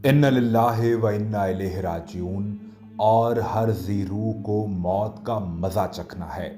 इन्ना लिल्लाहि व इन्ना इलैहि राजिऊन। और हर ज़ी रूह को मौत का मज़ा चखना है।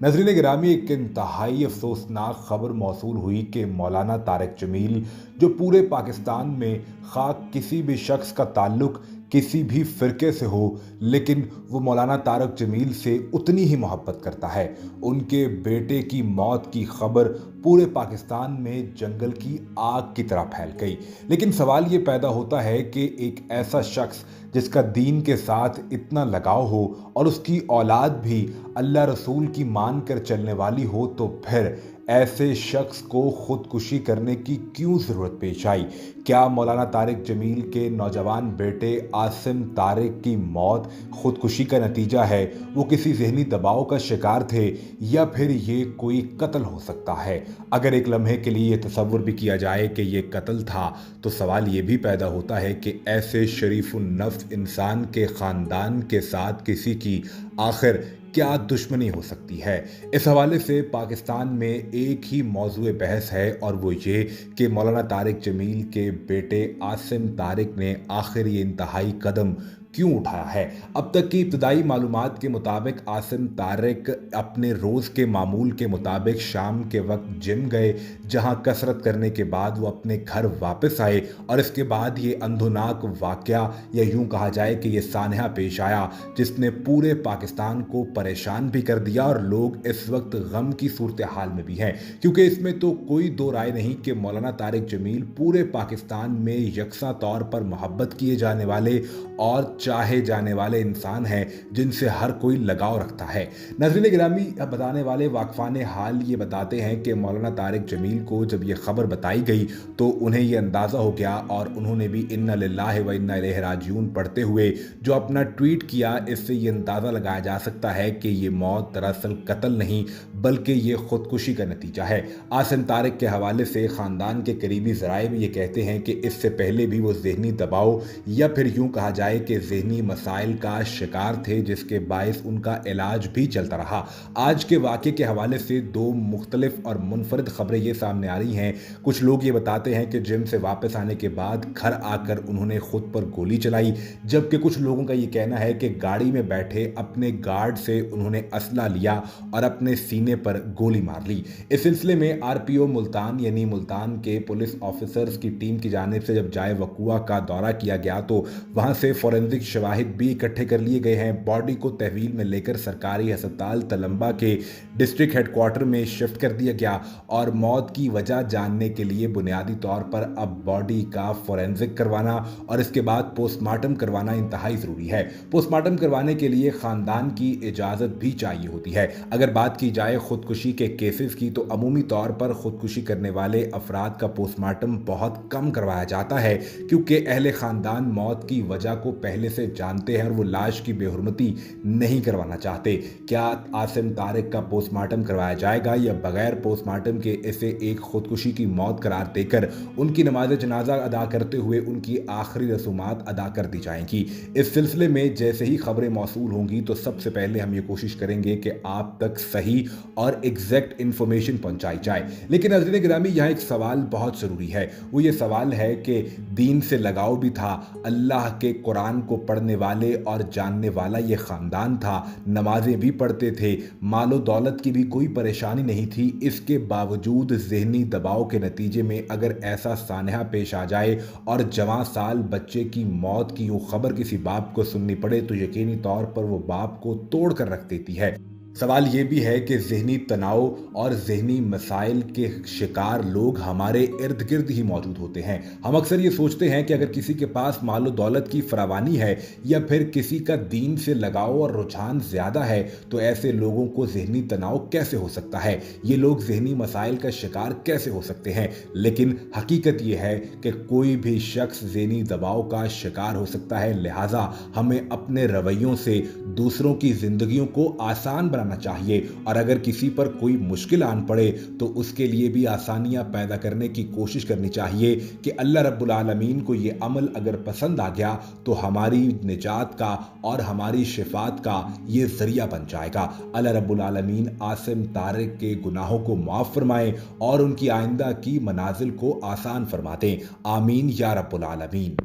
नज़रीन गिरामी, एक इंतहाई अफसोसनाक खबर मौसूल हुई कि मौलाना तारिक जमील, जो पूरे पाकिस्तान में खा किसी भी शख्स का ताल्लुक किसी भी फ़िरके से हो, लेकिन वो मौलाना तारिक जमील से उतनी ही मोहब्बत करता है। उनके बेटे की मौत की खबर पूरे पाकिस्तान में जंगल की आग की तरह फैल गई। लेकिन सवाल ये पैदा होता है कि एक ऐसा शख्स जिसका दीन के साथ इतना लगाव हो और उसकी औलाद भी अल्लाह रसूल की मान कर चलने वाली हो, तो फिर ऐसे शख्स को खुदकुशी करने की क्यों ज़रूरत पेश आई? क्या मौलाना तारिक जमील के नौजवान बेटे आसिम तारिक की मौत खुदकुशी का नतीजा है? वो किसी जहनी दबाव का शिकार थे या फिर ये कोई कत्ल हो सकता है? अगर एक लम्हे के लिए ये तसव्वुर भी किया जाए कि ये कत्ल था, तो सवाल ये भी पैदा होता है कि ऐसे शरीफुन नफ्स इंसान के ख़ानदान के साथ किसी की आखिर क्या दुश्मनी हो सकती है? इस हवाले से पाकिस्तान में एक ही मौजूए बहस है, और वो ये कि मौलाना तारिक जमील के बेटे आसिम तारिक ने आखिर ये इंतहाई कदम क्यों उठाया है। अब तक की इब्तदाई मालूमात के मुताबिक आसिम तारिक अपने रोज़ के मामूल के मुताबिक शाम के वक्त जिम गए, जहां कसरत करने के बाद वो अपने घर वापस आए, और इसके बाद ये अंधोनाक वाक़या, या यूं कहा जाए कि ये सानहा पेश आया, जिसने पूरे पाकिस्तान को परेशान भी कर दिया, और लोग इस वक्त गम की सूरत हाल में भी हैं। क्योंकि इसमें तो कोई दो राय नहीं कि मौलाना तारिक जमील पूरे पाकिस्तान में यकसा तौर पर मोहब्बत किए जाने वाले और चाहे जाने वाले इंसान हैं, जिनसे हर कोई लगाव रखता है। नज़रीन गिरामी, बताने वाले वाकफाने हाल ये बताते हैं कि मौलाना तारिक जमील को जब ये खबर बताई गई तो उन्हें ये अंदाज़ा हो गया, और उन्होंने भी इन्ना लिल्लाहि व इन्ना इलैहि राजिऊन पढ़ते हुए जो अपना ट्वीट किया, इससे ये अंदाज़ा लगाया जा सकता है कि ये मौत दरअसल कत्ल नहीं बल्कि ये खुदकुशी का नतीजा है। आसिम तारिक के हवाले से ख़ानदान के करीबी ज़राए भी ये कहते हैं कि इससे पहले भी वो जहनी दबाव, या फिर यूँ कहा जाए कि जहनी मसाइल का शिकार थे, जिसके बायस उनका इलाज भी चलता रहा। आज के वाक़े के हवाले से दो मुख्तलिफ और मुनफरिद खबरें ये सामने आ रही हैं। कुछ लोग ये बताते हैं कि जिम से वापस आने के बाद घर आकर उन्होंने खुद पर गोली चलाई, जबकि कुछ लोगों का ये कहना है कि गाड़ी में बैठे अपने गार्ड से उन्होंने असला लिया और अपने सीने पर गोली मार ली। इस सिलसिले में आरपीओ मुल्तान, यानी मुल्तान के पुलिस ऑफिसर्स की टीम की जानिब से जब जाए वकुआ का दौरा किया गया, तो वहां से फॉरेंसिक शवाहिद भी इकट्ठे कर लिए गए हैं। बॉडी को तहवील में लेकर सरकारी अस्पताल तलंबा के डिस्ट्रिक्ट हेडक्वार्टर में शिफ्ट कर दिया गया, और मौत की वजह जानने के लिए बुनियादी तौर पर अब बॉडी का फॉरेंसिक करवाना और इसके बाद पोस्टमार्टम करवाना इंतहाई ज़रूरी है। पोस्टमार्टम करवाने के लिए ख़ानदान की इजाज़त भी चाहिए होती है। अगर बात की जाए खुदकुशी के केसेस की, तो अमूमी तौर पर खुदकुशी करने वाले अफराद का पोस्टमार्टम बहुत कम करवाया जाता है, क्योंकि अहले ख़ानदान मौत की वजह को पहले से जानते हैं और वो लाश की बेहुरमती नहीं करवाना चाहते। क्या आसिम तारिक का पोस्टमार्टम करवाया जाएगा, या बगैर पोस्टमार्टम के इसे एक खुदकुशी की मौत करार देकर उनकी नमाज जनाजा अदा करते हुए उनकी आखिरी रसूमात अदा कर दी जाएंगी? इस सिलसिले में जैसे ही खबरें मौसूल होंगी, तो सबसे पहले हम ये कोशिश करेंगे कि आप तक सही और एग्जैक्ट इंफॉर्मेशन पहुंचाई जाए। लेकिन नज़रीन गिरामी, यहाँ एक सवाल बहुत ज़रूरी है। वो ये सवाल है कि दीन से लगाव भी था, अल्लाह के कुरान को पढ़ने वाले और जानने वाला ये ख़ानदान था, नमाजें भी पढ़ते थे, मालो दौलत की भी कोई परेशानी नहीं थी। इसके बावजूद जहनी दबाव के नतीजे में अगर ऐसा सानहा पेश आ जाए और जवां साल बच्चे की मौत की यूँ खबर किसी बाप को सुननी पड़े, तो यकीनी तौर पर वो बाप को तोड़ कर रख देती है। सवाल ये भी है कि जहनी तनाव और जहनी मसाइल के शिकार लोग हमारे इर्द गिर्द ही मौजूद होते हैं। हम अक्सर ये सोचते हैं कि अगर किसी के पास मालो दौलत की फरावानी है, या फिर किसी का दीन से लगाव और रुझान ज़्यादा है, तो ऐसे लोगों को जहनी तनाव कैसे हो सकता है, ये लोग जहनी मसाइल का शिकार कैसे हो सकते हैं। लेकिन हकीकत ये है कि कोई भी शख्स जहनी दबाव का शिकार हो सकता है, लिहाजा हमें अपने रवैयों से दूसरों की ज़िंदगियों को आसान बनाना चाहिए, और अगर किसी पर कोई मुश्किल आन पड़े तो उसके लिए भी आसानियां पैदा करने की कोशिश करनी चाहिए कि अल्लाह रब्बुल आलमीन को ये अमल अगर पसंद आ गया तो हमारी निजात का और हमारी शिफात का ये जरिया बन जाएगा। अल्लाह रब्बुल आलमीन आसिम तारिक के गुनाहों को माफ फरमाए और उनकी आइंदा की मनाजिल को आसान फरमा दें। आमीन या रब्बुल आलमीन।